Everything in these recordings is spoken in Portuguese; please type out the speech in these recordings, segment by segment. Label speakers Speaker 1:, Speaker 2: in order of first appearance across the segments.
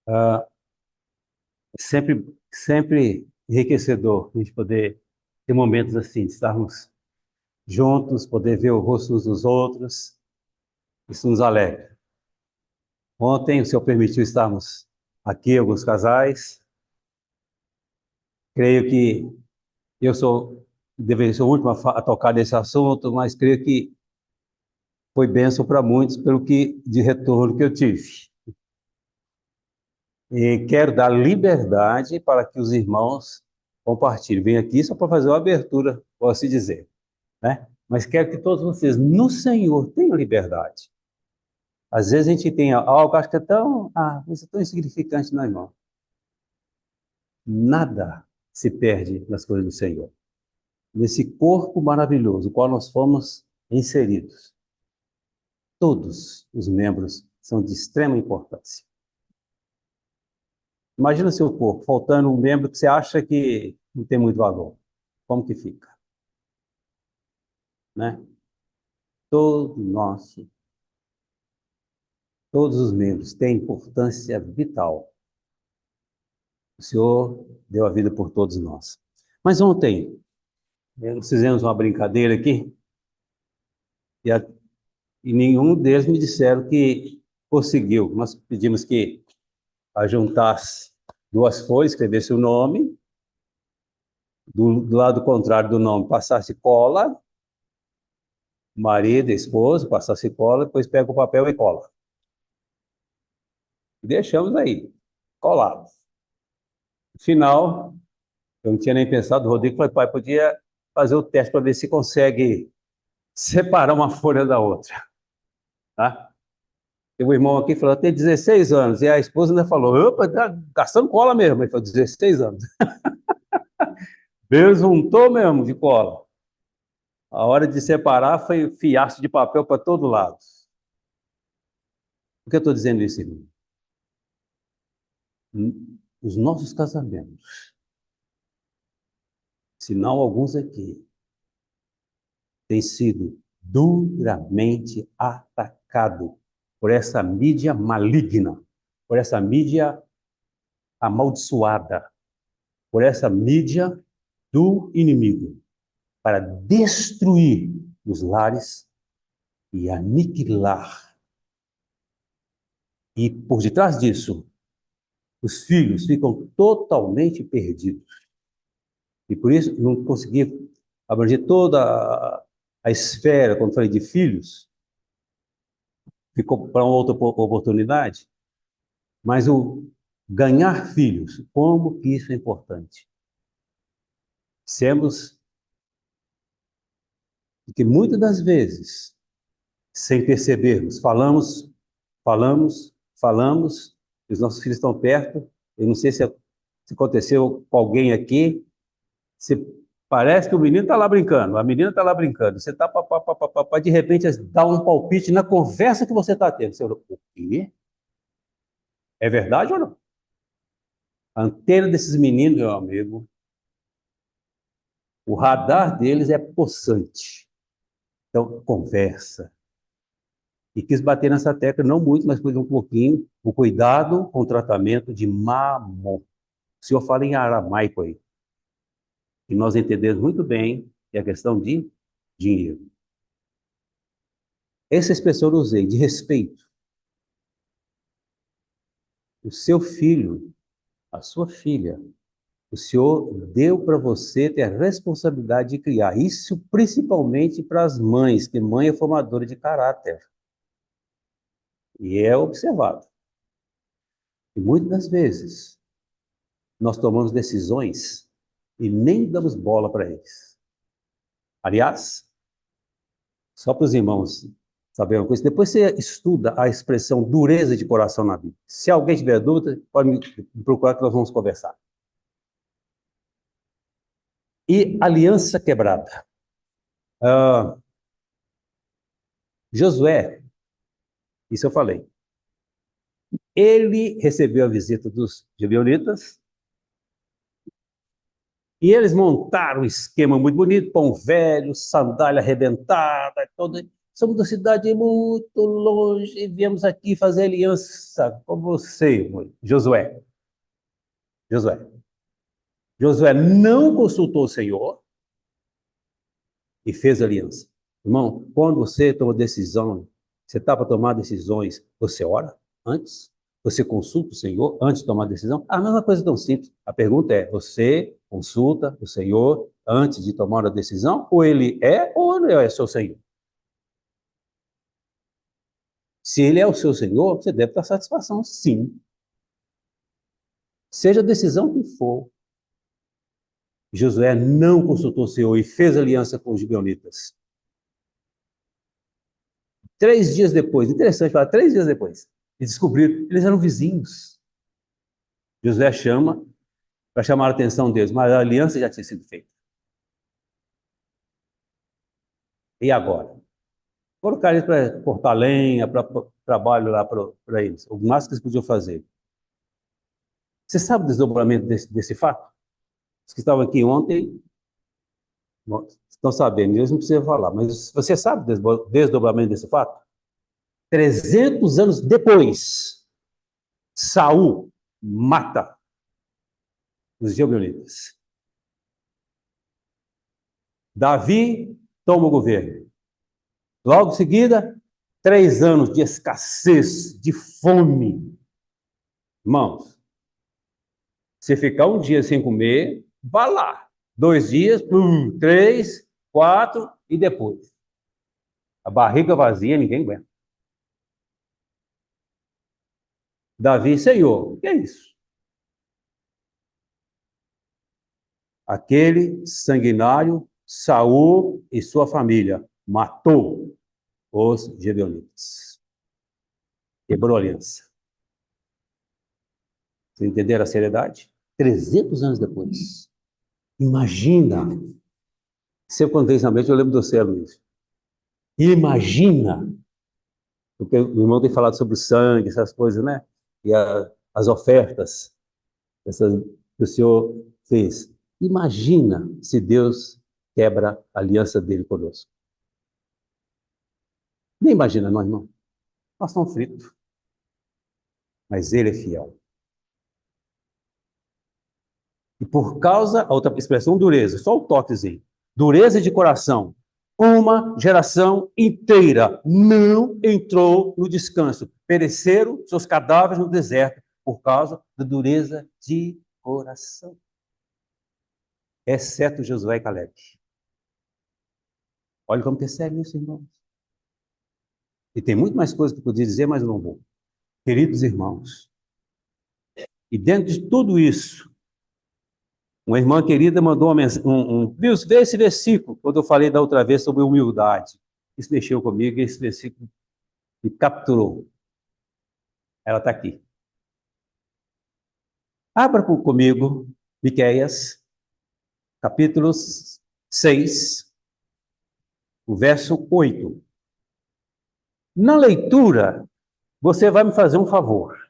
Speaker 1: Ah, sempre enriquecedor a gente poder ter momentos assim, de estarmos juntos, poder ver o rosto uns dos outros, isso nos alegra. Ontem o Senhor permitiu estarmos aqui, alguns casais. Creio que eu deveria ser o último a tocar nesse assunto, mas creio que foi bênção para muitos pelo que de retorno que eu tive. E quero dar liberdade para que os irmãos compartilhem. Vim aqui só para fazer uma abertura, por assim dizer, né? Mas quero que todos vocês, no Senhor, tenham liberdade. Às vezes a gente tem algo, acho que é tão, isso é tão insignificante, não, irmão. Nada se perde nas coisas do Senhor. Nesse corpo maravilhoso, no qual nós fomos inseridos, todos os membros são de extrema importância. Imagina o seu corpo, faltando um membro que você acha que não tem muito valor. Como que fica? Né? Todo nosso, todos os membros têm importância vital. O Senhor deu a vida por todos nós. Mas ontem, nós fizemos uma brincadeira aqui, e, e nenhum deles me disseram que conseguiu. Nós pedimos que juntasse duas folhas, escrevesse o nome, do lado contrário do nome passasse cola, marido, esposo, passasse cola, depois pega o papel e cola. E deixamos aí, colado. No final, eu não tinha nem pensado, o Rodrigo falou, pai, podia fazer o teste para ver se consegue separar uma folha da outra. Tá? Tem um irmão aqui que falou, tem 16 anos, e a esposa ainda falou, opa, tá gastando cola mesmo. Ele falou, 16 anos. Besuntou mesmo de cola. A hora de separar foi fiaço de papel para todo lado. Por que eu estou dizendo isso, irmão? Os nossos casamentos, se não alguns aqui, têm sido duramente atacados por essa mídia maligna, por essa mídia amaldiçoada, por essa mídia do inimigo, para destruir os lares e aniquilar. E por detrás disso, os filhos ficam totalmente perdidos. E por isso não consegui abranger toda a esfera, quando falei de filhos, ficou para uma outra oportunidade, mas o ganhar filhos, como que isso é importante? Dissemos que muitas das vezes, sem percebermos, falamos, e os nossos filhos estão perto, eu não sei se aconteceu com alguém aqui, se parece que o menino está lá brincando, a menina está lá brincando, você está de repente dá um palpite na conversa que você está tendo. Você fala, o quê? É verdade ou não? A antena desses meninos, meu amigo, o radar deles é possante. Então, conversa. E quis bater nessa tecla, não muito, mas foi um pouquinho, o cuidado com o tratamento de mamon. O senhor fala em aramaico aí, e nós entendemos muito bem que é a questão de dinheiro. Essa expressão eu usei, de respeito. O seu filho, a sua filha, o Senhor deu para você ter a responsabilidade de criar. Isso principalmente para as mães, que mãe é formadora de caráter. E é observado. E muitas das vezes nós tomamos decisões e nem damos bola para eles. Aliás, só para os irmãos saberem uma coisa, depois você estuda a expressão dureza de coração na Bíblia. Se alguém tiver dúvida, pode me procurar que nós vamos conversar. E aliança quebrada. Ah, Josué, isso eu falei. Ele recebeu a visita dos gibeonitas e eles montaram um esquema muito bonito, pão velho, sandália arrebentada, todo, somos da cidade muito longe e viemos aqui fazer aliança com você, Josué. Josué. Josué não consultou o Senhor e fez aliança. Irmão, quando você toma decisão, você está para tomar decisões, você ora antes? Você consulta o Senhor antes de tomar decisão? A mesma coisa tão simples. A pergunta é, você consulta o Senhor antes de tomar a decisão? Ou ele é ou não é seu Senhor? Se ele é o seu Senhor, você deve dar satisfação, sim. Seja a decisão que for. Josué não consultou o Senhor e fez aliança com os gibeonitas. 3 dias depois, interessante falar, 3 dias depois, eles descobriram, eles eram vizinhos. Josué chama, para chamar a atenção deles, mas a aliança já tinha sido feita. E agora? Colocar eles para cortar lenha, para trabalho lá para eles, o máximo que eles podiam fazer. Você sabe o desdobramento desse fato? Os que estavam aqui ontem estão sabendo, eles não precisam falar, mas você sabe o desdobramento desse fato? 300 anos depois, Saul mata os gibeonitas. Davi toma o governo. Logo em seguida, 3 anos de escassez, de fome. Irmãos, se ficar um dia sem comer, vá lá. 2 dias, 3, 4 e depois. A barriga vazia, ninguém aguenta. Davi, Senhor, o que é isso? Aquele sanguinário, Saul e sua família, matou os gibeonitas. Quebrou a aliança. Vocês entenderam a seriedade? 300 anos depois. Imagina. Sempre quando vem na mente, eu lembro do céu, Luiz. Imagina. Porque o irmão tem falado sobre o sangue, essas coisas, né? E as ofertas que o Senhor fez. Imagina se Deus quebra a aliança dele conosco. Nem imagina, não, irmão. Nós estamos fritos. Mas ele é fiel. E por causa, a outra expressão, dureza, só o toquezinho. Dureza de coração. Uma geração inteira não entrou no descanso. Pereceram seus cadáveres no deserto por causa da dureza de coração. Exceto Josué e Caleb. Olha como percebe isso, irmãos. E tem muito mais coisas que eu podia dizer, mas eu não vou. Queridos irmãos, e dentro de tudo isso, uma irmã querida mandou uma mensagem, vê esse versículo, quando eu falei da outra vez sobre humildade. Isso mexeu comigo, esse versículo me capturou. Ela está aqui. Abra comigo, Miqueias, capítulo 6, o verso 8. Na leitura, você vai me fazer um favor.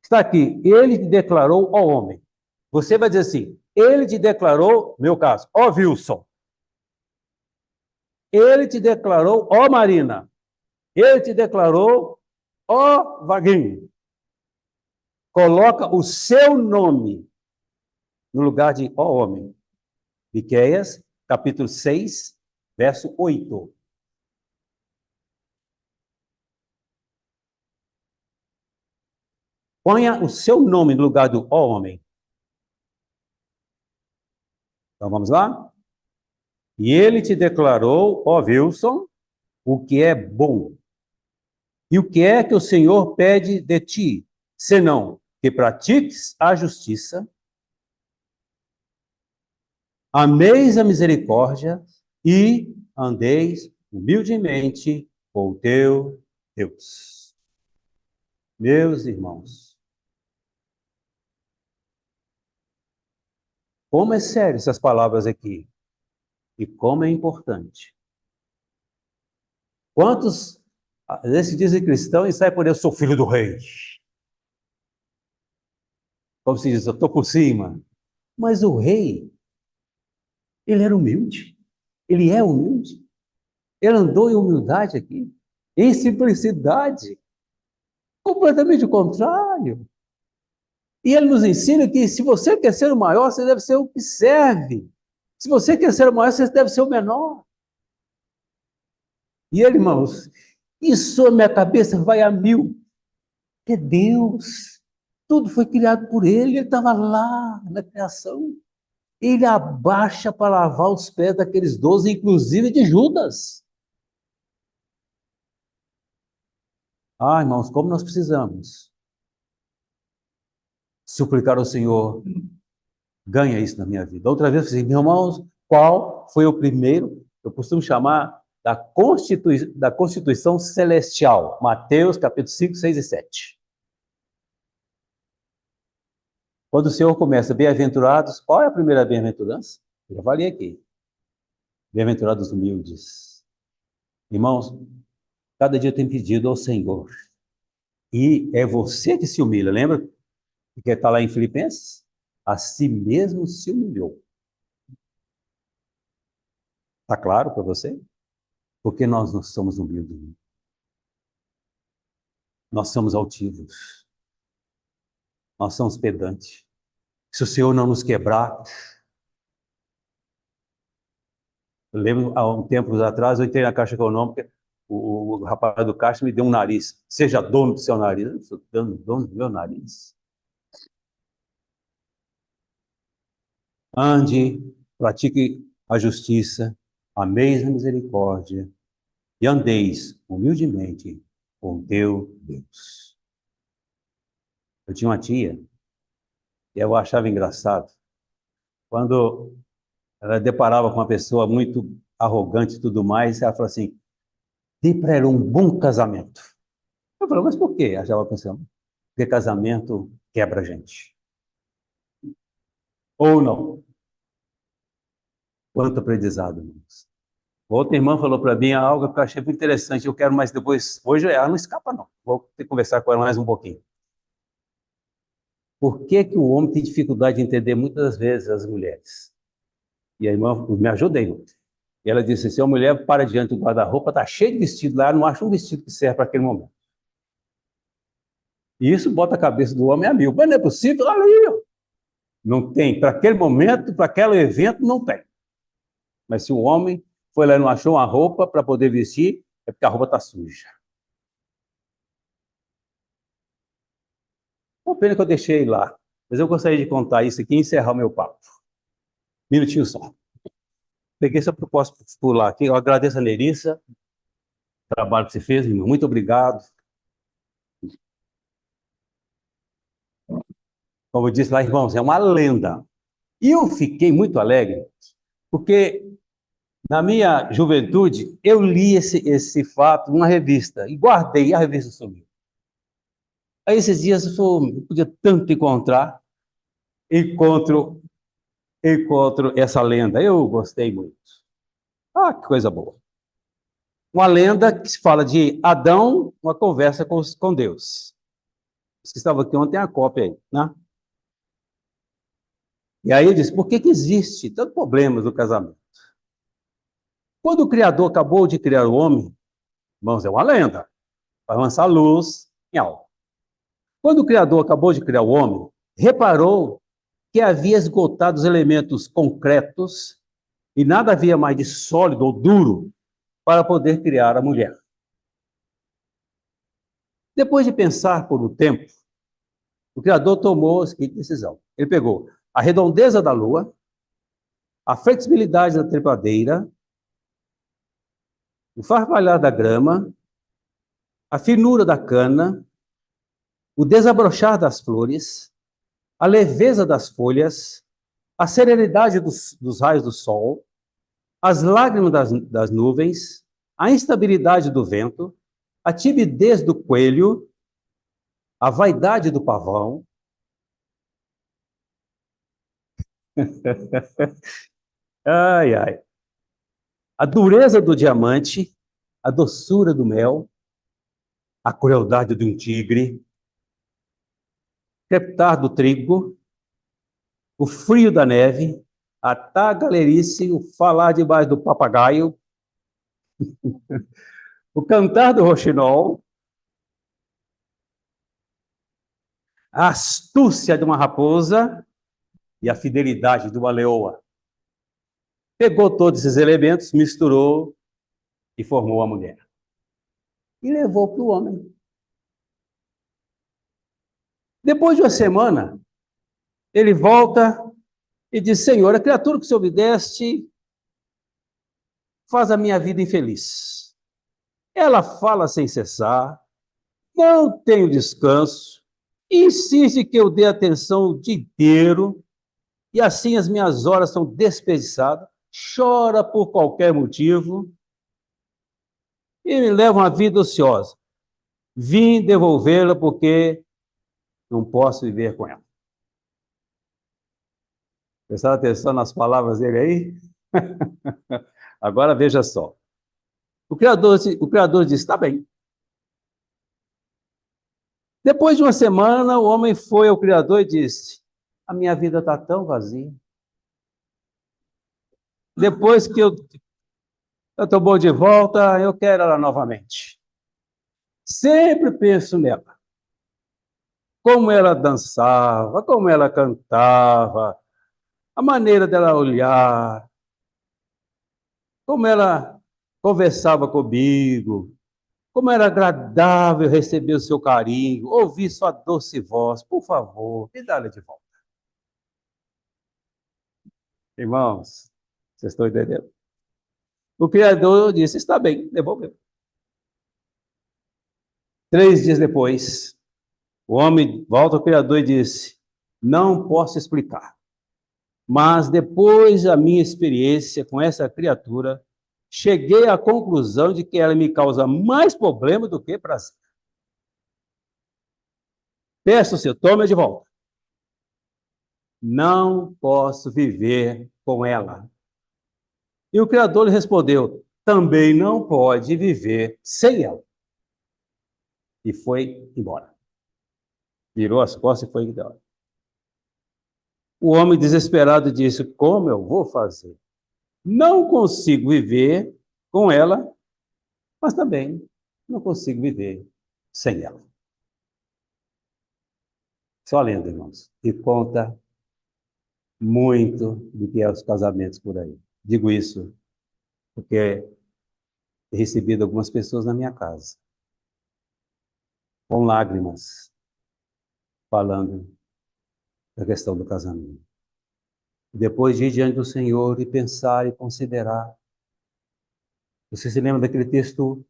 Speaker 1: Está aqui, ele te declarou, ó homem. Você vai dizer assim, ele te declarou, meu caso, ó Wilson. Ele te declarou, ó Marina. Ele te declarou, ó Vaguinho. Coloca o seu nome no lugar de ó homem. Miqueias, capítulo 6, verso 8. Ponha o seu nome no lugar do ó homem. Então vamos lá? E ele te declarou, ó Wilson, o que é bom. E o que é que o Senhor pede de ti, senão que pratiques a justiça, ameis a misericórdia e andeis humildemente com o teu Deus. Meus irmãos, como é sério essas palavras aqui e como é importante. Quantos às vezes se dizem cristão e saem por eu sou filho do rei? Como se diz, eu estou por cima. Mas o rei, ele era humilde. Ele é humilde. Ele andou em humildade aqui, em simplicidade, completamente o contrário. E ele nos ensina que se você quer ser o maior, você deve ser o que serve. Se você quer ser o maior, você deve ser o menor. E ele, irmãos, isso a minha cabeça vai a mil. É Deus. Tudo foi criado por ele estava lá na criação. Ele abaixa para lavar os pés daqueles 12, inclusive de Judas. Ah, irmãos, como nós precisamos suplicar ao Senhor, ganha isso na minha vida. Outra vez eu falei, meus irmãos, qual foi o primeiro? Eu costumo chamar da Constituição Celestial. Mateus, capítulo 5, 6 e 7. Quando o Senhor começa, bem-aventurados, qual é a primeira bem-aventurança? Eu já falei aqui. Bem-aventurados humildes. Irmãos, cada dia eu tenho pedido ao Senhor. E é você que se humilha, lembra? Que está lá em Filipenses? A si mesmo se humilhou. Está claro para você? Porque nós não somos humildes. Nós somos altivos. Nós somos pedantes. Se o Senhor não nos quebrar... Eu lembro, há um tempo atrás, eu entrei na Caixa Econômica, o rapaz do caixa me deu um nariz. Seja dono do seu nariz. Eu sou dono do meu nariz. Ande, pratique a justiça, ameis a misericórdia e andeis humildemente com teu Deus. Eu tinha uma tia e eu achava engraçado. Quando ela deparava com uma pessoa muito arrogante e tudo mais, ela falou assim, dê para ela um bom casamento. Eu falei, mas por quê? Ela estava pensando, porque casamento quebra a gente. Ou não. Quanto aprendizado, irmãos. Outra irmã falou para mim algo que eu achei muito interessante. Eu quero mais depois. Hoje ela não escapa, não. Vou ter que conversar com ela mais um pouquinho. Por que que o homem tem dificuldade de entender muitas vezes as mulheres? E a irmã me ajudou muito. E ela disse: se a mulher para diante do guarda-roupa, está cheio de vestido lá, não acha um vestido que serve para aquele momento. E isso bota a cabeça do homem a mil. Mas não é possível, olha aí. Não tem. Para aquele momento, para aquele evento, não tem. Mas se o homem foi lá e não achou uma roupa para poder vestir, é porque a roupa está suja. Uma pena que eu deixei lá. Mas eu gostaria de contar isso aqui e encerrar o meu papo. Minutinho só. Peguei essa proposta por lá aqui. Eu agradeço a Nerissa, o trabalho que você fez, irmão. Muito obrigado. Como eu disse lá, irmãos, é uma lenda. E eu fiquei muito alegre, porque na minha juventude eu li esse fato numa revista e guardei, a revista sumiu. Aí esses dias eu podia tanto encontro essa lenda. Eu gostei muito. Ah, que coisa boa. Uma lenda que se fala de Adão, uma conversa com Deus. Os que estavam aqui ontem tem a cópia aí, né? E aí ele disse, por que existe tantos problemas no casamento? Quando o Criador acabou de criar o homem, irmãos, é uma lenda, vai lançar luz em algo. Quando o Criador acabou de criar o homem, reparou que havia esgotado os elementos concretos e nada havia mais de sólido ou duro para poder criar a mulher. Depois de pensar por um tempo, o Criador tomou a seguinte decisão. Ele pegou a redondeza da lua, a flexibilidade da trepadeira, o farfalhar da grama, a finura da cana, o desabrochar das flores, a leveza das folhas, a serenidade dos raios do sol, as lágrimas das nuvens, a instabilidade do vento, a timidez do coelho, a vaidade do pavão, ai, ai, a dureza do diamante, a doçura do mel, a crueldade de um tigre, crepitar do trigo, o frio da neve, a tagarelice, o falar debaixo do papagaio, O cantar do roxinol, a astúcia de uma raposa e a fidelidade de uma leoa. Pegou todos esses elementos, misturou e formou a mulher. E levou para o homem. Depois de uma semana, ele volta e diz: Senhor, a criatura que o Senhor me deste faz a minha vida infeliz. Ela fala sem cessar, não tenho descanso, insiste que eu dê atenção o dia inteiro, e assim as minhas horas são desperdiçadas, chora por qualquer motivo e me leva uma vida ociosa. Vim devolvê-la porque não posso viver com ela. Prestaram atenção nas palavras dele aí? Agora veja só. O Criador disse, está bem. Depois de uma semana, o homem foi ao Criador e disse, a minha vida está tão vazia. Depois que eu estou bom de volta, eu quero ela novamente. Sempre penso nela. Como ela dançava, como ela cantava, a maneira dela olhar, como ela conversava comigo, como era agradável receber o seu carinho, ouvir sua doce voz. Por favor, me dá ela de volta. Irmãos, vocês estão entendendo? O Criador disse, está bem, devolveu. 3 dias depois, o homem volta ao Criador e disse, não posso explicar, mas depois da minha experiência com essa criatura, cheguei à conclusão de que ela me causa mais problema do que prazer. Peço o seu, tome de volta. Não posso viver com ela. E o Criador lhe respondeu, também não pode viver sem ela. E foi embora. Virou as costas e foi embora. O homem desesperado disse, como eu vou fazer? Não consigo viver com ela, mas também não consigo viver sem ela. Só lendo, irmãos. E conta muito do que é os casamentos por aí. Digo isso porque he recebido algumas pessoas na minha casa, com lágrimas, falando da questão do casamento. Depois de ir diante do Senhor e pensar e considerar. Você se lembra daquele texto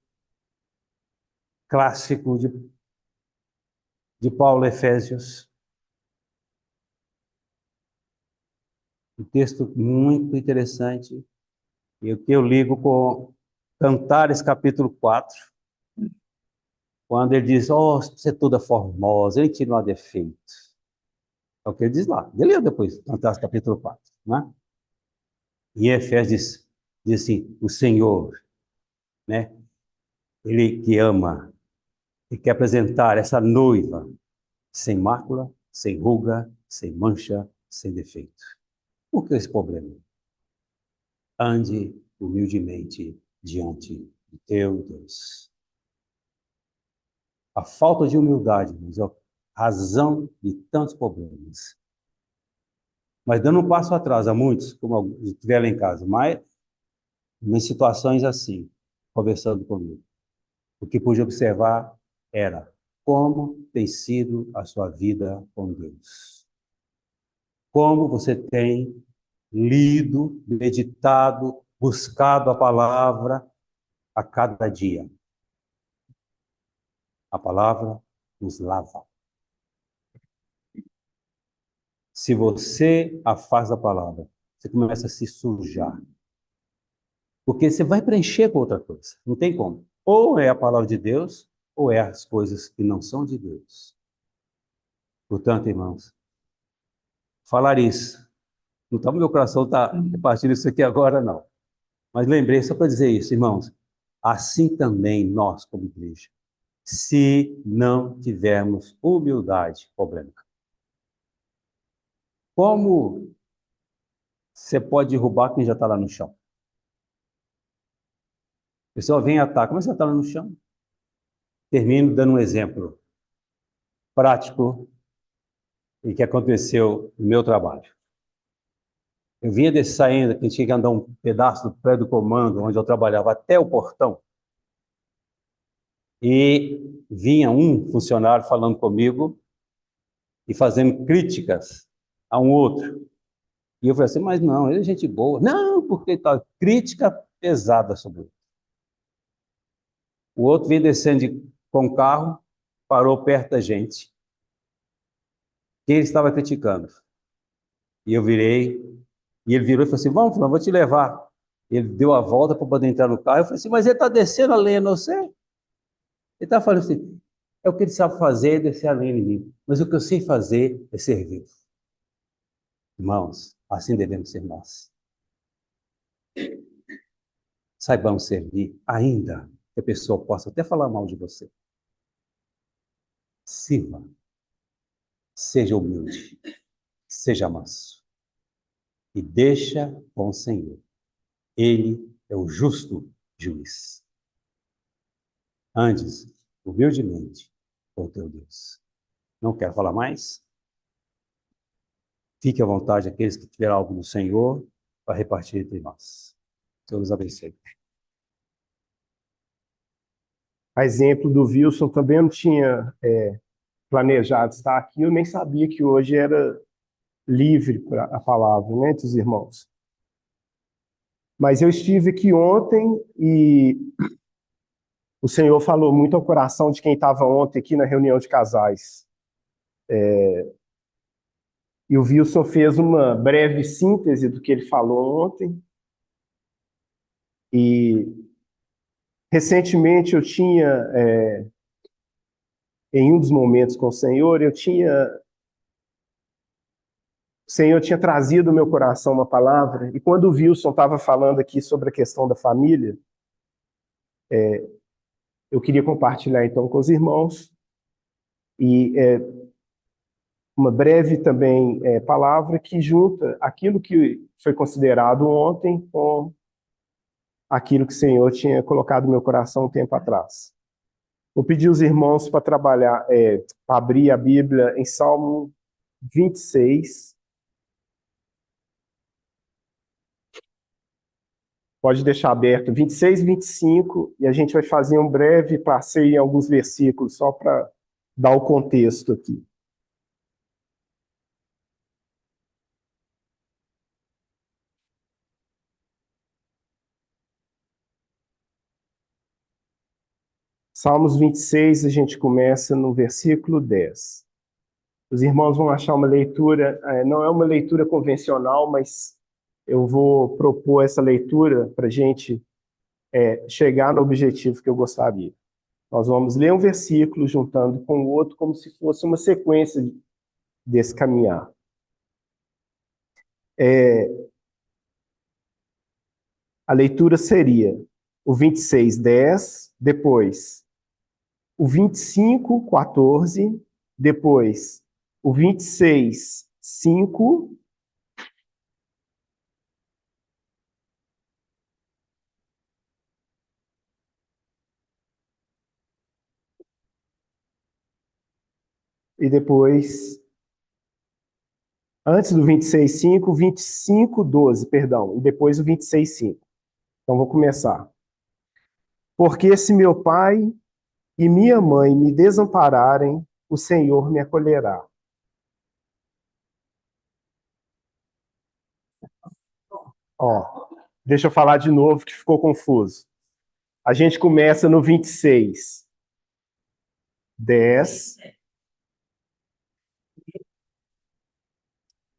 Speaker 1: clássico de Paulo, Efésios? Um texto muito interessante, e o que eu ligo com Cantares, capítulo 4, quando ele diz, oh, você é toda formosa, ele tira um defeito. É o que ele diz lá. Ele leu depois, Cantares, capítulo 4, né? E Efésios diz assim, o Senhor, né? Ele que ama e quer apresentar essa noiva sem mácula, sem ruga, sem mancha, sem defeito. Por que esse problema? Ande humildemente diante de teu Deus. A falta de humildade, irmãos, é a razão de tantos problemas. Mas dando um passo atrás a muitos, como estiveram em casa, mas em situações assim, conversando comigo, o que pude observar era como tem sido a sua vida com Deus. Como você tem lido, meditado, buscado a palavra a cada dia. A palavra nos lava. Se você afasta a palavra, você começa a se sujar. Porque você vai preencher com outra coisa. Não tem como. Ou é a palavra de Deus, ou é as coisas que não são de Deus. Portanto, irmãos, falar isso. Não está no meu coração, está repartindo isso aqui agora, não. Mas lembrei, só para dizer isso, irmãos. Assim também nós, como igreja, se não tivermos humildade, problema. Como você pode derrubar quem já está lá no chão? A pessoa vem e ataca, mas você está lá no chão. Termino dando um exemplo prático e que aconteceu no meu trabalho. Eu vinha saindo, que tinha que andar um pedaço do prédio do comando, onde eu trabalhava, até o portão, e vinha um funcionário falando comigo e fazendo críticas a um outro. E eu falei assim, mas não, ele é gente boa. Não, porque tá crítica pesada sobre ele. O outro vinha descendo com o carro, parou perto da gente. Quem ele estava criticando? E eu virei, e ele virou e falou assim, vamos, Fulano, vou te levar. Ele deu a volta para poder entrar no carro. Eu falei assim, mas ele está descendo a lenha, não sei. Ele está falando assim, é o que ele sabe fazer, é descer a lenha em mim. Mas o que eu sei fazer é servir. Irmãos, assim devemos ser nós. Saibamos servir, ainda que a pessoa possa até falar mal de você. Sirva, seja humilde, seja manso. E deixa com o Senhor. Ele é o justo juiz. Andes, humildemente, com teu Deus. Não quero falar mais? Fique à vontade aqueles que tiveram algo do Senhor para repartir entre nós. Deus nos abençoe.
Speaker 2: A exemplo do Wilson, também não tinha planejado estar aqui, eu nem sabia que hoje era livre para a palavra, né, entre os irmãos. Mas eu estive aqui ontem e o Senhor falou muito ao coração de quem estava ontem aqui na reunião de casais. E o Wilson fez uma breve síntese do que ele falou ontem. E recentemente eu tinha, em um dos momentos com o Senhor, o Senhor tinha trazido ao meu coração uma palavra, e quando o Wilson estava falando aqui sobre a questão da família, eu queria compartilhar então com os irmãos, e uma breve também palavra que junta aquilo que foi considerado ontem com aquilo que o Senhor tinha colocado no meu coração um tempo atrás. Vou pedir os irmãos para trabalhar, para abrir a Bíblia em Salmo 26. Pode deixar aberto 26 e 25, e a gente vai fazer um breve passeio em alguns versículos, só para dar o contexto aqui. Salmos 26, a gente começa no versículo 10. Os irmãos vão achar uma leitura, não é uma leitura convencional, mas eu vou propor essa leitura para a gente chegar no objetivo que eu gostaria. Nós vamos ler um versículo juntando com o outro, como se fosse uma sequência desse caminhar. A leitura seria o 26, 10, depois o 25, 14, depois o 26, 5, e depois, antes do 26, 5, 25, 12, perdão, e depois o 26, 5. Então, vou começar. Porque se meu pai e minha mãe me desampararem, o Senhor me acolherá. Ó, deixa eu falar de novo que ficou confuso. A gente começa no 26, 10.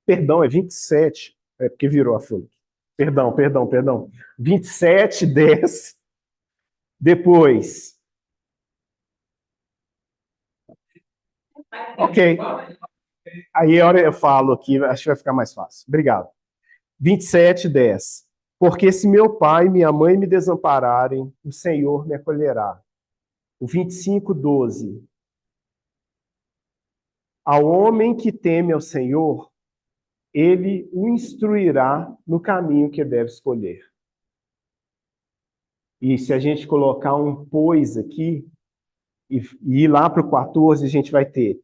Speaker 2: Perdão, é 27. É porque virou a folha. Perdão. 27, 10. Depois. Ok. Aí a hora eu falo aqui, acho que vai ficar mais fácil. Obrigado. 27, 10. Porque se meu pai e minha mãe me desampararem, o Senhor me acolherá. O 25, 12. Ao homem que teme ao Senhor, ele o instruirá no caminho que deve escolher. E se a gente colocar um pois aqui, e ir lá para o 14, a gente vai ter: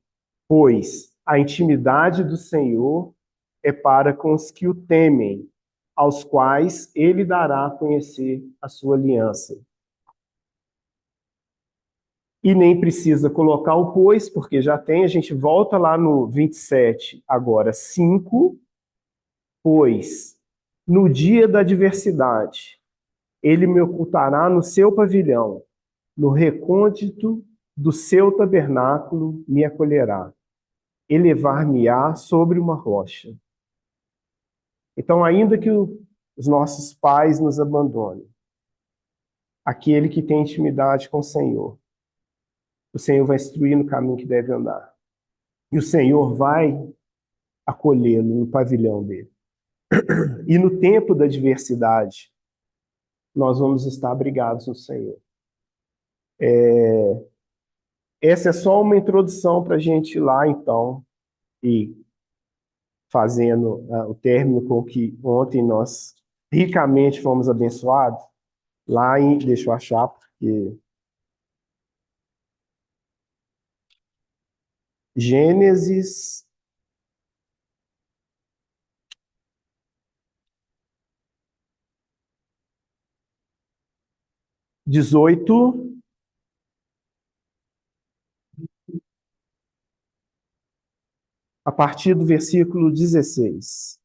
Speaker 2: pois a intimidade do Senhor é para com os que o temem, aos quais ele dará a conhecer a sua aliança. E nem precisa colocar o pois, porque já tem, a gente volta lá no 27, agora 5, pois no dia da adversidade ele me ocultará no seu pavilhão, no recôndito do seu tabernáculo me acolherá, elevar-me-á sobre uma rocha. Então, ainda que os nossos pais nos abandonem, aquele que tem intimidade com o Senhor vai instruir no caminho que deve andar. E o Senhor vai acolhê-lo no pavilhão dele. E no tempo da adversidade, nós vamos estar abrigados no Senhor. Essa é só uma introdução para a gente ir lá, então, e fazendo o término com que ontem nós ricamente fomos abençoados, lá em, deixa eu achar, porque Gênesis 18, a partir do versículo 16.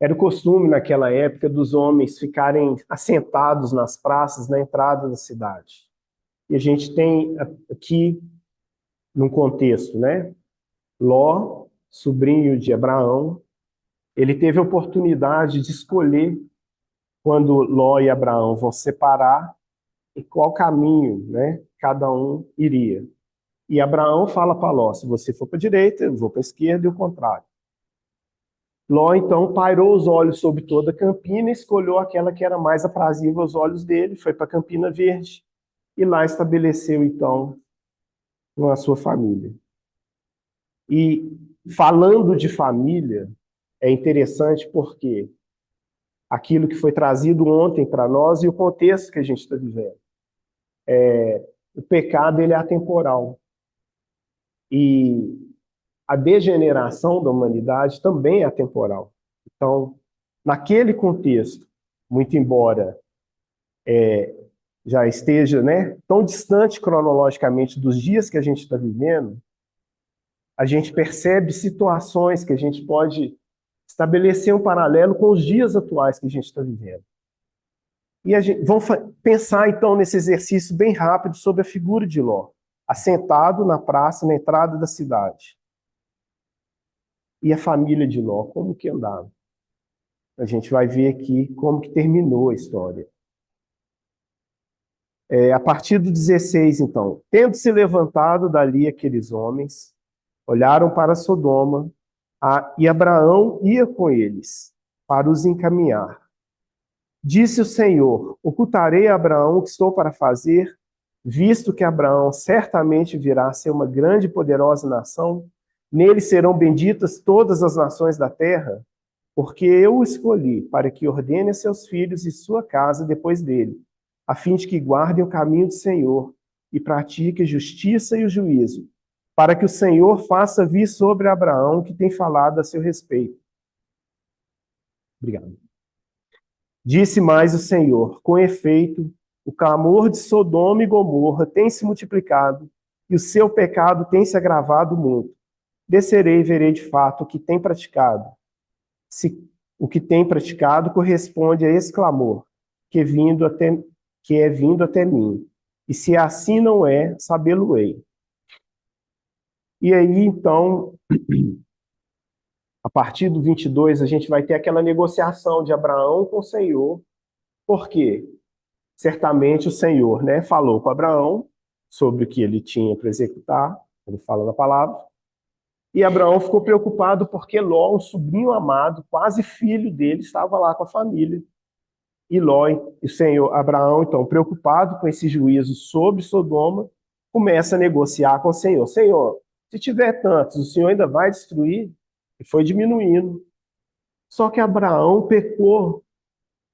Speaker 2: Era o costume naquela época dos homens ficarem assentados nas praças na entrada da cidade. E a gente tem aqui, num contexto, né? Ló, sobrinho de Abraão, ele teve a oportunidade de escolher quando Ló e Abraão vão se separar e qual caminho, né, cada um iria. E Abraão fala para Ló: se você for para a direita, eu vou para a esquerda e o contrário. Ló, então, pairou os olhos sobre toda a campina e escolheu aquela que era mais aprazível aos olhos dele, foi para a Campina Verde, e lá estabeleceu, então, a sua família. E falando de família, é interessante porque aquilo que foi trazido ontem para nós e o contexto que a gente está vivendo. O pecado, ele é atemporal. E a degeneração da humanidade também é atemporal. Então, naquele contexto, muito embora já esteja, né, tão distante cronologicamente dos dias que a gente está vivendo, a gente percebe situações que a gente pode estabelecer um paralelo com os dias atuais que a gente está vivendo. E vamos pensar, então, nesse exercício bem rápido sobre a figura de Ló, assentado na praça, na entrada da cidade. E a família de Ló, como que andava? A gente vai ver aqui como que terminou a história. A partir do 16, então. Tendo se levantado dali aqueles homens, olharam para Sodoma, e Abraão ia com eles, para os encaminhar. Disse o Senhor: ocultarei a Abraão o que estou para fazer, visto que Abraão certamente virá a ser uma grande e poderosa nação, nele serão benditas todas as nações da terra, porque eu o escolhi para que ordene a seus filhos e sua casa depois dele, a fim de que guardem o caminho do Senhor e pratiquem a justiça e o juízo, para que o Senhor faça vir sobre Abraão o que tem falado a seu respeito. Obrigado. Disse mais o Senhor: com efeito, o clamor de Sodoma e Gomorra tem se multiplicado, e o seu pecado tem se agravado muito. Descerei e verei de fato o que tem praticado. Se o que tem praticado corresponde a esse clamor, que é vindo até mim. E se assim não é, sabê-lo-ei. E aí, então, a partir do 22, a gente vai ter aquela negociação de Abraão com o Senhor. Por quê? Certamente o Senhor, né, falou com Abraão sobre o que ele tinha para executar, ele fala na palavra, e Abraão ficou preocupado porque Ló, um sobrinho amado, quase filho dele, estava lá com a família. E Ló e o Senhor Abraão, então, preocupado com esse juízo sobre Sodoma, começa a negociar com o Senhor. Senhor, se tiver tantos, o Senhor ainda vai destruir? E foi diminuindo. Só que Abraão pecou,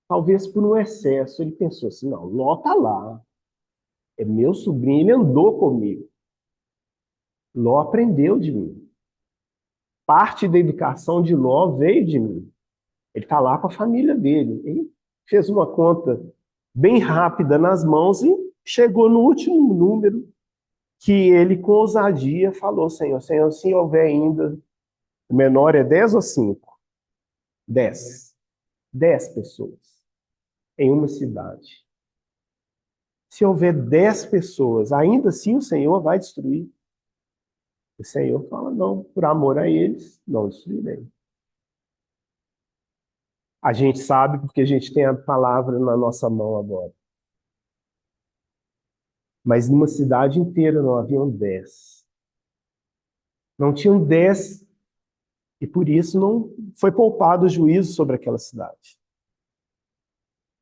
Speaker 2: talvez por um excesso. Ele pensou assim, não, Ló está lá. É meu sobrinho, ele andou comigo. Ló aprendeu de mim. Parte da educação de Ló veio de mim. Ele está lá com a família dele. Ele fez uma conta bem rápida nas mãos e chegou no último número que ele, com ousadia, falou: Senhor, Senhor, se houver ainda, o menor é 10 ou 5? 10. 10 pessoas em uma cidade. Se houver 10 pessoas, ainda assim o Senhor vai destruir. O Senhor fala: não, por amor a eles, não destruirei. A gente sabe porque a gente tem a palavra na nossa mão agora. Mas numa cidade inteira não haviam 10. Não tinham 10 e por isso não foi poupado o juízo sobre aquela cidade.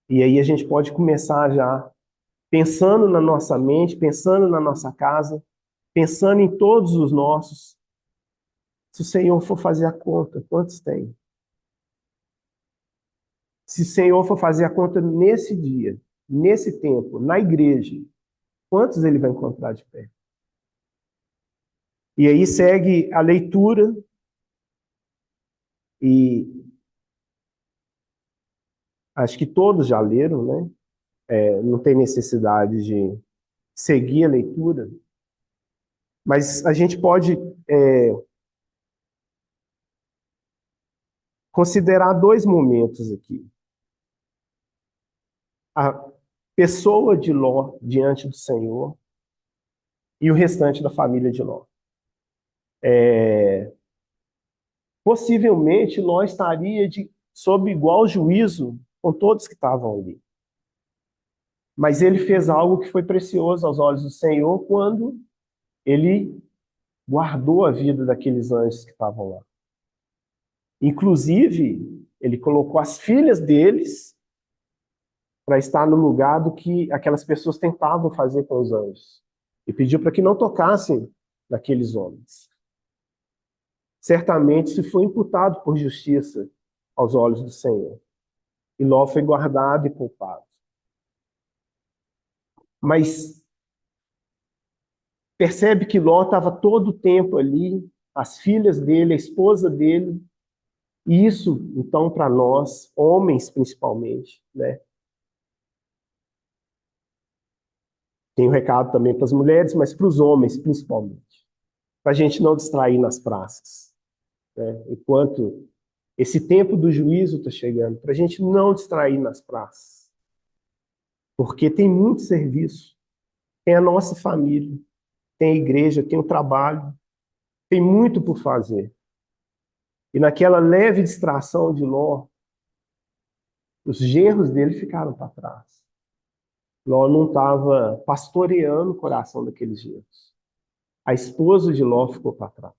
Speaker 2: E aí a gente pode começar já pensando na nossa mente, pensando na nossa casa, pensando em todos os nossos. Se o Senhor for fazer a conta, quantos tem? Se o Senhor for fazer a conta nesse dia, nesse tempo, na igreja, quantos ele vai encontrar de pé? E aí segue a leitura e acho que todos já leram, né? Não tem necessidade de seguir a leitura, mas a gente pode considerar dois momentos aqui. A pessoa de Ló diante do Senhor e o restante da família de Ló. Possivelmente, Ló estaria sob igual juízo com todos que estavam ali. Mas ele fez algo que foi precioso aos olhos do Senhor quando ele guardou a vida daqueles anjos que estavam lá. Inclusive, ele colocou as filhas deles para estar no lugar do que aquelas pessoas tentavam fazer com os anjos. E pediu para que não tocassem naqueles homens. Certamente isso foi imputado por justiça aos olhos do Senhor. E Ló foi guardado e poupado. Mas percebe que Ló estava todo o tempo ali, as filhas dele, a esposa dele. E isso, então, para nós, homens principalmente, né? Tem um recado também para as mulheres, mas para os homens principalmente. Para a gente não distrair nas praças, né? Enquanto esse tempo do juízo está chegando, para a gente não distrair nas praças. Porque tem muito serviço. Tem a nossa família, tem a igreja, tem o trabalho, tem muito por fazer. E naquela leve distração de Ló, os genros dele ficaram para trás. Ló não estava pastoreando o coração daqueles genros. A esposa de Ló ficou para trás.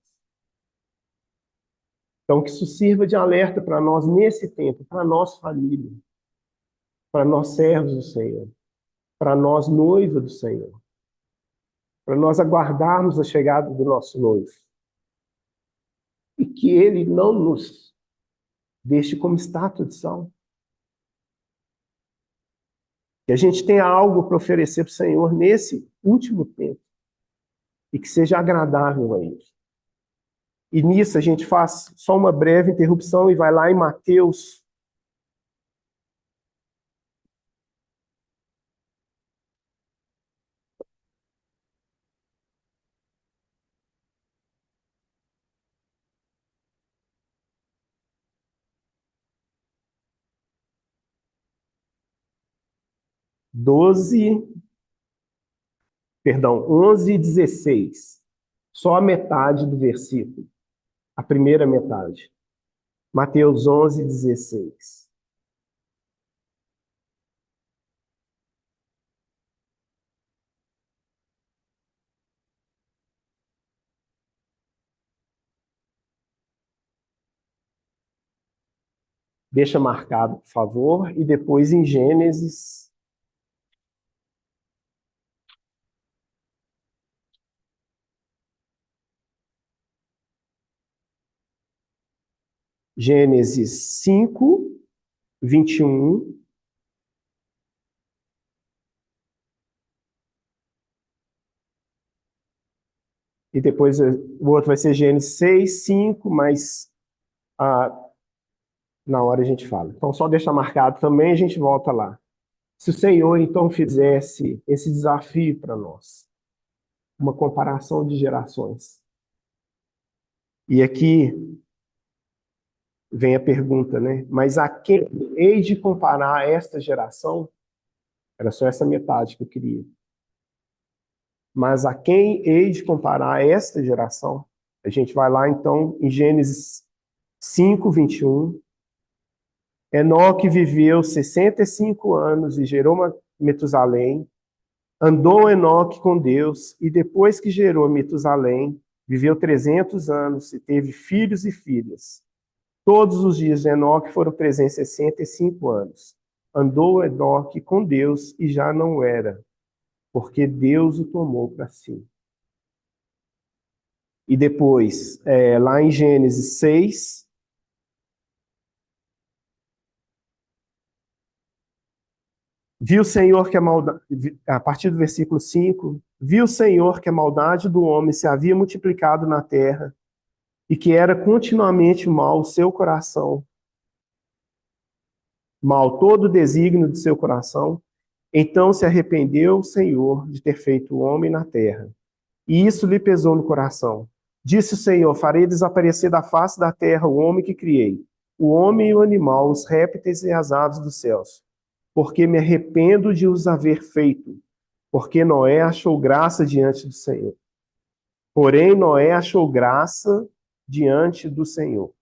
Speaker 2: Então, que isso sirva de alerta para nós nesse tempo, para nós família, para nós servos do Senhor, para nós noiva do Senhor, para nós aguardarmos a chegada do nosso noivo. E que ele não nos deixe como estátua de sal. Que a gente tenha algo para oferecer para o Senhor nesse último tempo e que seja agradável a Ele. E nisso a gente faz só uma breve interrupção e vai lá em Mateus. Perdão, 11 e 16. Só a metade do versículo. A primeira metade. Mateus 11 e 16. Deixa marcado, por favor, e depois em Gênesis. Gênesis 5, 21. E depois o outro vai ser Gênesis 6, 5, mas na hora a gente fala. Então, só deixar marcado também, a gente volta lá. Se o Senhor, então, fizesse esse desafio para nós, uma comparação de gerações. E aqui vem a pergunta, né? Mas a quem hei de comparar esta geração? Era só essa metade que eu queria. Mas a quem hei de comparar esta geração? A gente vai lá, então, em Gênesis 5, 21. Enoque viveu 65 anos e gerou Metusalém. Andou Enoque com Deus, e depois que gerou Metusalém, viveu 300 anos e teve filhos e filhas. Todos os dias de Enoque foram 365 anos. Andou Enoque com Deus e já não era, porque Deus o tomou para si. E depois, lá em Gênesis 6, viu o Senhor que a maldade, a partir do versículo 5, viu o Senhor que a maldade do homem se havia multiplicado na terra e que era continuamente mal o seu coração, mal todo o desígnio de seu coração. Então se arrependeu o Senhor de ter feito o homem na terra, e isso lhe pesou no coração. Disse o Senhor: farei desaparecer da face da terra o homem que criei, o homem e o animal, os répteis e as aves dos céus, porque me arrependo de os haver feito, porque Noé achou graça diante do Senhor. Porém, Noé achou graça diante do Senhor.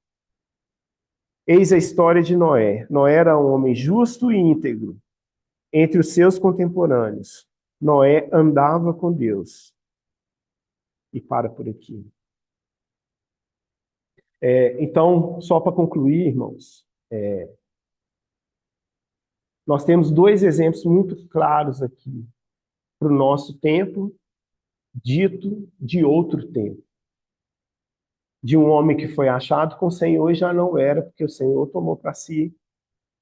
Speaker 2: Eis a história de Noé. Noé era um homem justo e íntegro. Entre os seus contemporâneos, Noé andava com Deus. E para por aqui. Então, só para concluir, irmãos, nós temos dois exemplos muito claros aqui para o nosso tempo, dito de outro tempo. De um homem que foi achado com o Senhor e já não era, porque o Senhor tomou para si,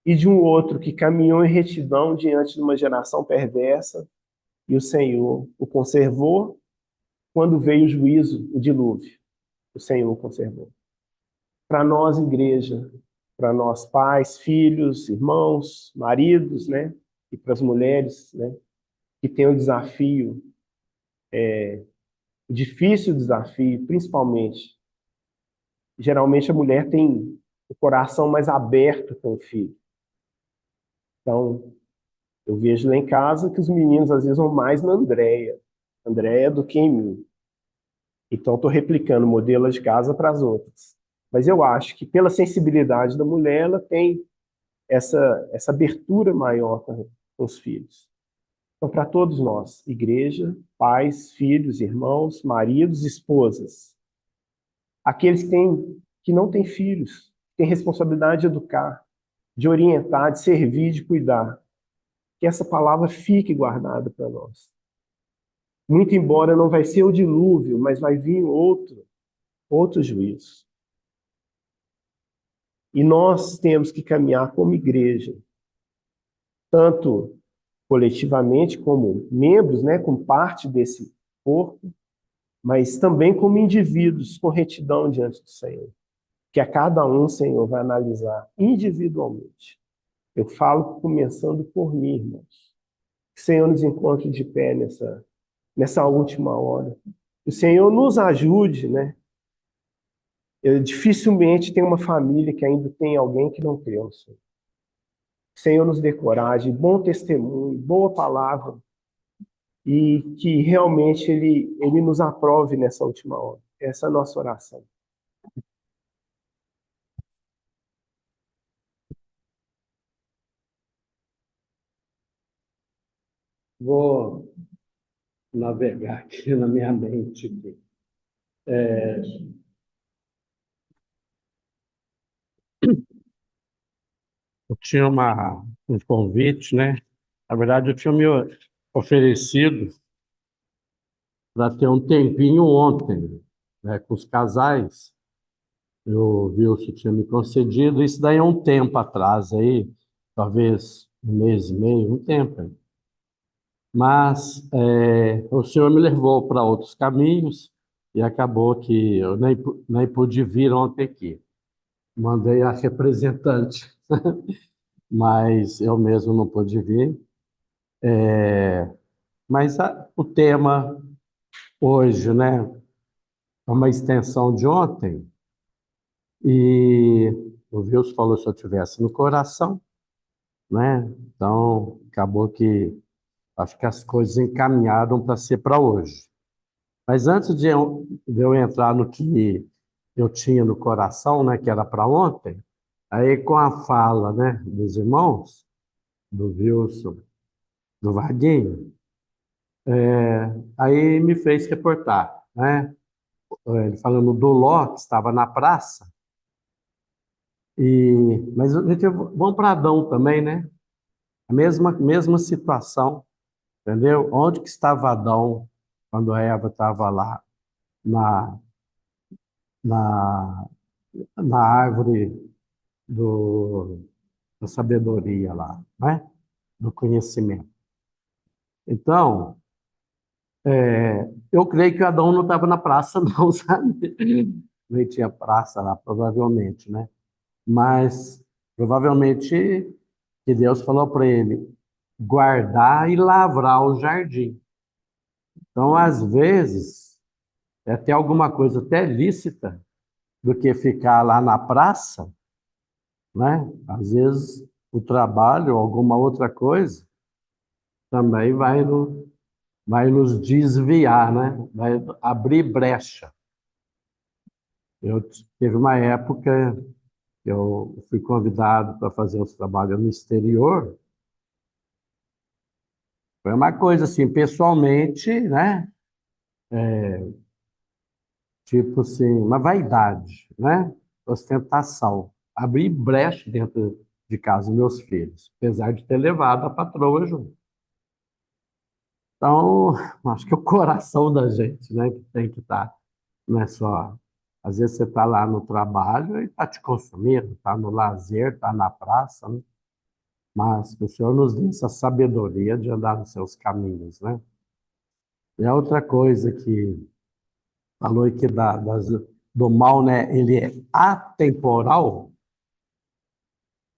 Speaker 2: e de um outro que caminhou em retidão diante de uma geração perversa, e o Senhor o conservou quando veio o juízo, o dilúvio. O Senhor o conservou. Para nós, igreja, para nós pais, filhos, irmãos, maridos, né? E para as mulheres, né? Que tem o desafio, o difícil desafio, principalmente. Geralmente a mulher tem o coração mais aberto com o filho. Então, eu vejo lá em casa que os meninos às vezes vão mais na Andréia do que em mim. Então, estou replicando o modelo de casa para as outras. Mas eu acho que pela sensibilidade da mulher, ela tem essa abertura maior com os filhos. Então, para todos nós, igreja, pais, filhos, irmãos, maridos, esposas, aqueles que não têm filhos, têm responsabilidade de educar, de orientar, de servir, de cuidar, que essa palavra fique guardada para nós. Muito embora não vai ser o dilúvio, mas vai vir outro juízo. E nós temos que caminhar como igreja, tanto coletivamente como membros, né, como parte desse corpo, mas também como indivíduos com retidão diante do Senhor. Que a cada um o Senhor vai analisar individualmente. Eu falo começando por mim, irmãos. Que o Senhor nos encontre de pé nessa última hora. Que o Senhor nos ajude, né? Dificilmente tem uma família que ainda tem alguém que não crê no Senhor. Que o Senhor nos dê coragem, bom testemunho, boa palavra, e que realmente Ele nos aprove nessa última hora. Essa é a nossa oração.
Speaker 3: Vou navegar aqui na minha mente. tinha um convite, né? Na verdade, eu tinha me oferecido para ter um tempinho ontem, né, com os casais. O Wilson tinha me concedido, isso daí é um tempo atrás aí, talvez um mês e meio, um tempo aí. Mas o senhor me levou para outros caminhos e acabou que eu nem pude vir ontem aqui. Mandei a representante, mas eu mesmo não pude vir. Mas o tema hoje, né, é uma extensão de ontem, e o Wilson falou se eu tivesse no coração, né? Então, acabou que acho que as coisas encaminharam para ser para hoje. Mas antes de eu entrar no que eu tinha no coração, né, que era para ontem, aí com a fala, né, dos irmãos, do Wilson, do Vaguinho, aí me fez reportar, né? Ele falando do Ló, que estava na praça, mas a gente, vamos para Adão também, né? A mesma situação, entendeu? Onde que estava Adão quando a Eva estava lá na, na, na árvore da sabedoria lá, né? Do conhecimento. Então, eu creio que Adão não estava na praça, não, sabe? Nem tinha praça lá, provavelmente, né? Mas, provavelmente, que Deus falou para ele guardar e lavrar o jardim. Então, às vezes, é até alguma coisa até lícita do que ficar lá na praça, né? Às vezes, o trabalho ou alguma outra coisa também vai nos desviar, né? Vai abrir brecha. Teve uma época que eu fui convidado para fazer os trabalhos no exterior. Foi uma coisa assim, pessoalmente, né? Tipo assim, uma vaidade, né? Ostentação. Abrir brecha dentro de casa, meus filhos, apesar de ter levado a patroa junto. Então, acho que o coração da gente, né, que tem que estar, não é só. Às vezes você está lá no trabalho e está te consumindo, está no lazer, está na praça, né? Mas que o Senhor nos dê essa sabedoria de andar nos seus caminhos, né? E a outra coisa que falou aqui do mal, né? Ele é atemporal,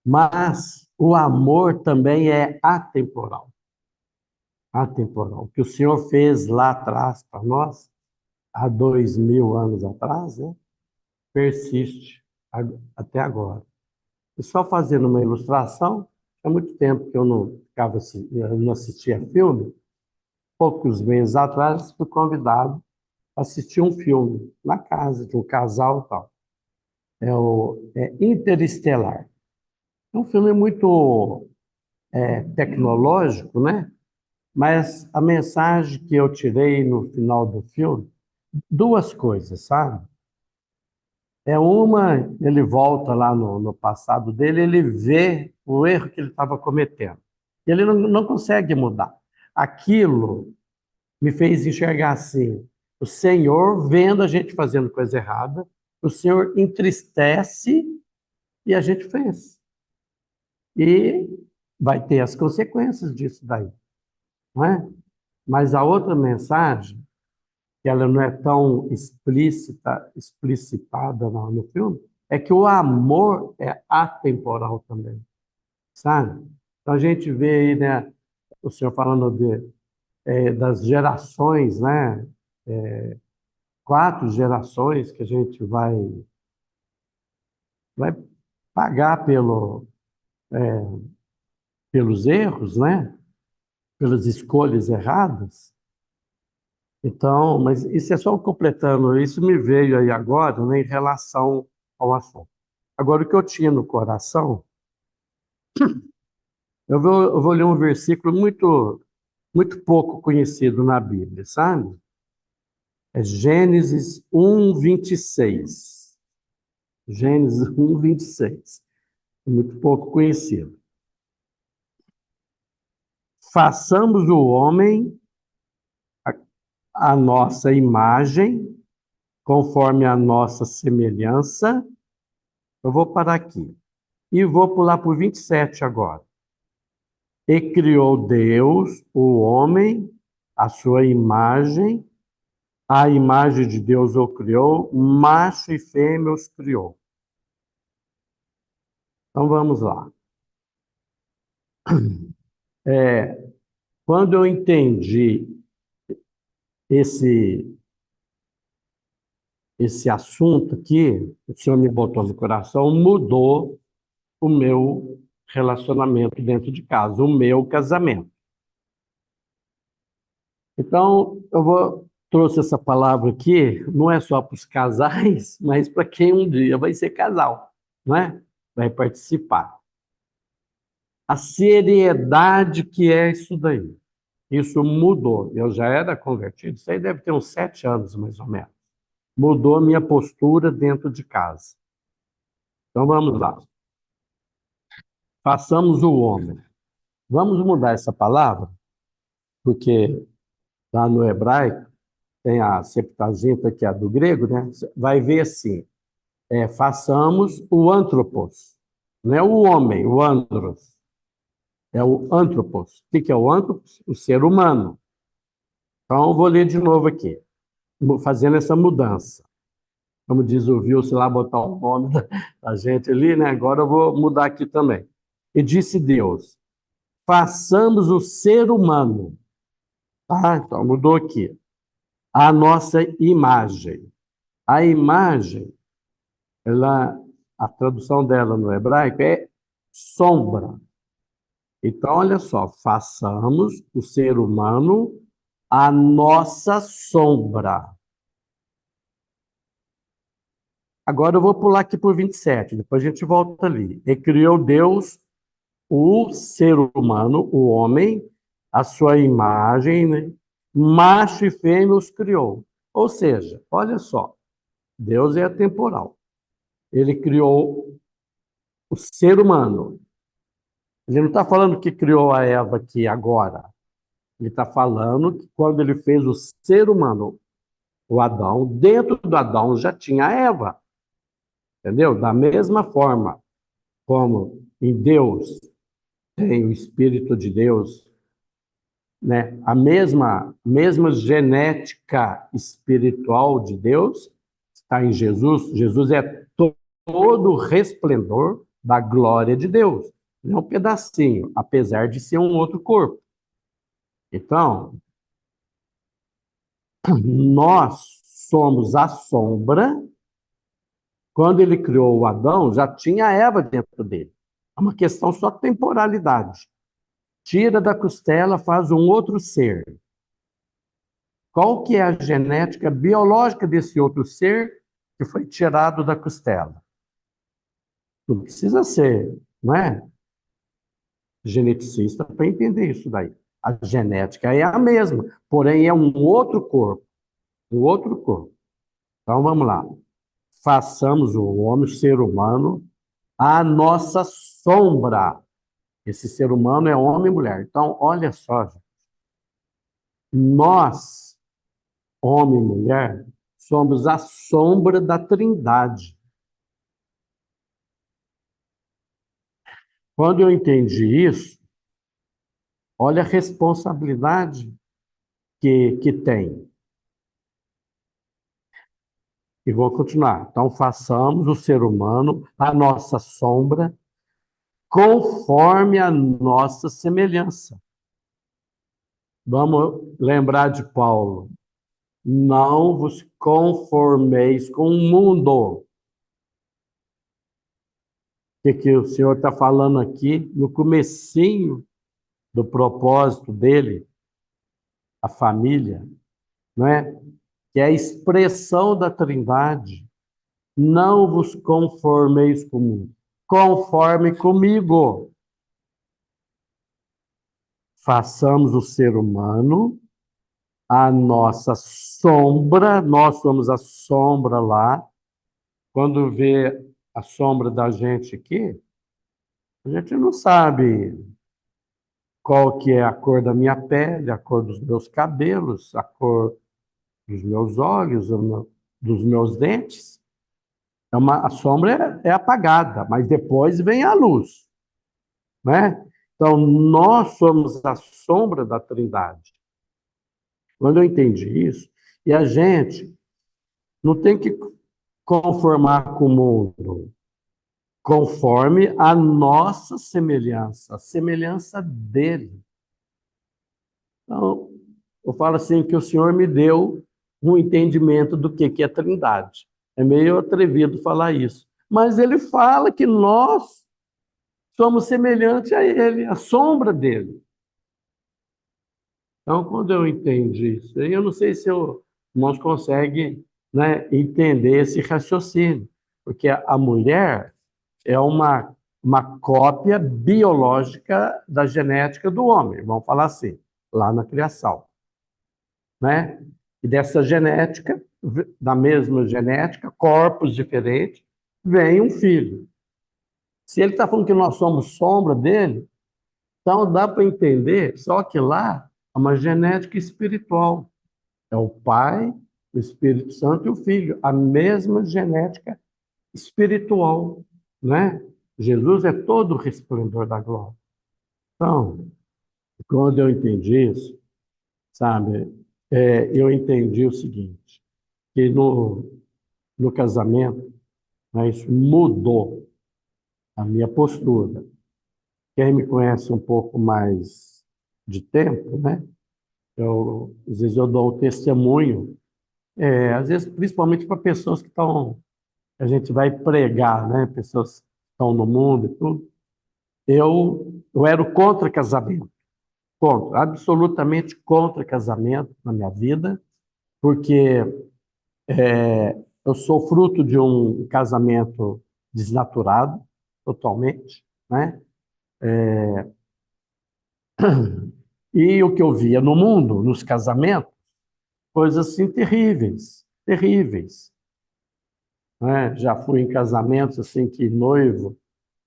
Speaker 3: mas o amor também é atemporal. Atemporal. O que o Senhor fez lá atrás para nós, há 2000 anos atrás, né? Persiste até agora. E só fazendo uma ilustração, há muito tempo que eu não assistia filme, poucos meses atrás fui convidado a assistir um filme na casa de um casal e tal. É Interestelar. É um filme muito tecnológico, né? Mas a mensagem que eu tirei no final do filme, duas coisas, sabe? Ele volta lá no passado dele, ele vê o erro que ele estava cometendo. E ele não consegue mudar. Aquilo me fez enxergar assim, o Senhor vendo a gente fazendo coisa errada, o Senhor entristece e a gente fez. E vai ter as consequências disso daí, não é? Mas a outra mensagem, que ela não é tão explicitada no filme, é que o amor é atemporal também, sabe? Então a gente vê aí, né, o senhor falando das gerações, né? 4 gerações que a gente vai pagar pelos erros, né? Pelas escolhas erradas. Então, mas isso é só completando, isso me veio aí agora, né, em relação ao assunto. Agora, o que eu tinha no coração, eu vou ler um versículo muito pouco conhecido na Bíblia, sabe? É Gênesis 1:26. Gênesis 1:26. muito pouco conhecido. Façamos o homem a nossa imagem, conforme a nossa semelhança. Eu vou parar aqui. E vou pular para o 27 agora. E criou Deus, o homem, a sua imagem, a imagem de Deus o criou, macho e fêmea os criou. Então vamos lá. Quando eu entendi esse assunto aqui, o Senhor me botou no coração, mudou o meu relacionamento dentro de casa, o meu casamento. Então, trouxe essa palavra aqui, não é só para os casais, mas para quem um dia vai ser casal, não é? Vai participar. A seriedade que é isso daí. Isso mudou. Eu já era convertido, isso aí deve ter uns 7 anos, mais ou menos. Mudou a minha postura dentro de casa. Então, vamos lá. Façamos o homem. Vamos mudar essa palavra, porque lá no hebraico, tem a Septuaginta, que é a do grego, né? Vai ver assim, façamos o anthropos. Não é o homem, o andros. É o anthropos. O que é o anthropos? O ser humano. Então, eu vou ler de novo aqui, fazendo essa mudança. Como diz o Wilson lá, botar o nome da gente ali, né? Agora eu vou mudar aqui também. E disse Deus, façamos o ser humano. Ah, então mudou aqui. A nossa imagem. A imagem, a tradução dela no hebraico é sombra. Então, olha só, façamos o ser humano a nossa sombra. Agora eu vou pular aqui para o 27, depois a gente volta ali. E criou Deus o ser humano, o homem, a sua imagem, né? Macho e fêmea os criou. Ou seja, olha só, Deus é atemporal. Ele criou o ser humano. Ele não está falando que criou a Eva aqui agora. Ele está falando que quando ele fez o ser humano, o Adão, dentro do Adão já tinha a Eva. Entendeu? Da mesma forma como em Deus tem o Espírito de Deus, né? A mesma genética espiritual de Deus está em Jesus. Jesus é todo o resplendor da glória de Deus. Não é um pedacinho, apesar de ser um outro corpo. Então, nós somos a sombra. Quando ele criou o Adão, já tinha a Eva dentro dele. É uma questão só de temporalidade. Tira da costela, faz um outro ser. Qual que é a genética biológica desse outro ser que foi tirado da costela? Não precisa ser, não é? Geneticista para entender isso daí. A genética é a mesma, porém é um outro corpo. Um outro corpo. Então vamos lá. Façamos o homem, o ser humano, a nossa sombra. Esse ser humano é homem e mulher. Então, olha só, gente. Nós, homem e mulher, somos a sombra da Trindade. Quando eu entendi isso, olha a responsabilidade que tem. E vou continuar. Então, façamos o ser humano a nossa sombra, conforme a nossa semelhança. Vamos lembrar de Paulo. Não vos conformeis com o mundo. O que o Senhor está falando aqui no comecinho do propósito dele, a família, não é? Que é a expressão da Trindade. Não vos conformeis com o mundo. Conforme comigo. Façamos o ser humano a nossa sombra, nós somos a sombra lá. Quando vê a sombra da gente aqui, A gente não sabe qual que é a cor da minha pele, a cor dos meus cabelos, a cor dos meus olhos, dos meus dentes. A sombra é apagada, mas depois vem a luz, né? Então, nós somos a sombra da Trindade. Quando eu entendi isso, e a gente não tem que conformar com o mundo, conforme a nossa semelhança, a semelhança dele. Então, eu falo assim que o Senhor me deu um entendimento do que é Trindade. É meio atrevido falar isso. Mas ele fala que nós somos semelhantes a ele, a sombra dele. Então, quando eu entendi isso, eu não sei se os irmãos conseguem, né, entender esse raciocínio, porque a mulher é uma cópia biológica da genética do homem, vamos falar assim, lá na criação, né? E dessa genética, da mesma genética, corpos diferentes, vem um filho. Se ele está falando que nós somos sombra dele, então dá para entender, só que lá é uma genética espiritual. É o Pai, o Espírito Santo e o Filho, a mesma genética espiritual, né? Jesus é todo o resplendor da glória. Então, quando eu entendi isso, sabe, eu entendi o seguinte, que no casamento, né, isso mudou a minha postura. Quem me conhece um pouco mais de tempo, né? Às vezes eu dou o testemunho, às vezes principalmente para pessoas que estão, a gente vai pregar, né? Pessoas que estão no mundo e tudo. Eu era o contra casamento, absolutamente contra casamento na minha vida, porque eu sou fruto de um casamento desnaturado, totalmente, né? E o que eu via no mundo, nos casamentos, coisas assim terríveis, terríveis, né? Já fui em casamentos assim que noivo,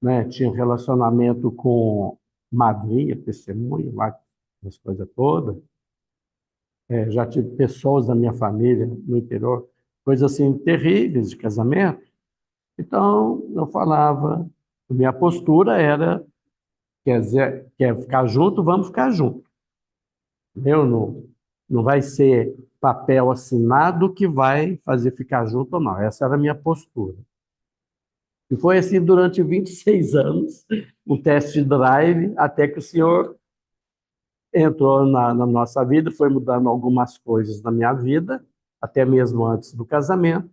Speaker 3: né, tinha relacionamento com madrinha, testemunha, lá, as coisas todas. Já tive pessoas da minha família no interior, coisas assim terríveis de casamento. Então, eu falava, minha postura era, quer dizer, quer ficar junto, vamos ficar junto. Eu não vai ser papel assinado que vai fazer ficar junto ou não. Essa era a minha postura. E foi assim durante 26 anos, um test drive, até que o Senhor entrou na nossa vida, foi mudando algumas coisas na minha vida, até mesmo antes do casamento.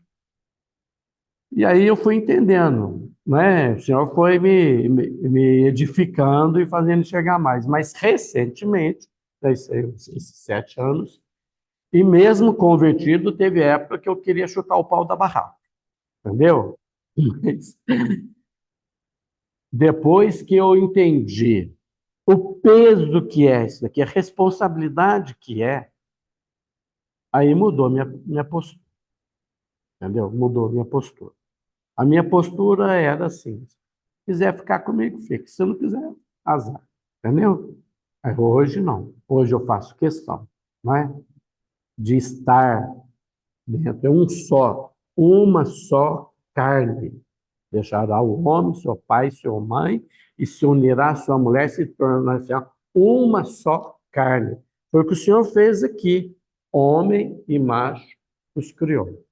Speaker 3: E aí eu fui entendendo, né? O Senhor foi me edificando e fazendo enxergar mais. Mas recentemente, esses 7 anos, e mesmo convertido, teve época que eu queria chutar o pau da barraca, entendeu? Mas depois que eu entendi o peso que é isso daqui, a responsabilidade que é, aí mudou minha postura, entendeu? Mudou minha postura. A minha postura era assim, se quiser ficar comigo, fique. Se não quiser, azar, entendeu? Aí, hoje não. Hoje eu faço questão, não é? De estar dentro. É um só, uma só carne. Deixará o homem, seu pai, sua mãe, e se unirá à sua mulher, se tornará uma só carne. Foi o que o Senhor fez aqui. Homem e macho os criou.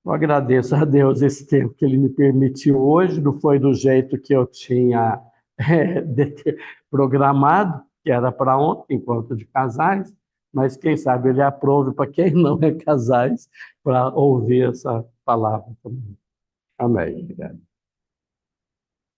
Speaker 3: Eu agradeço a Deus esse tempo que Ele me permitiu hoje, não foi do jeito que eu tinha programado, que era para ontem, encontro de casais, mas quem sabe Ele aprove para quem não é casais, para ouvir essa palavra também. Amém. Obrigado.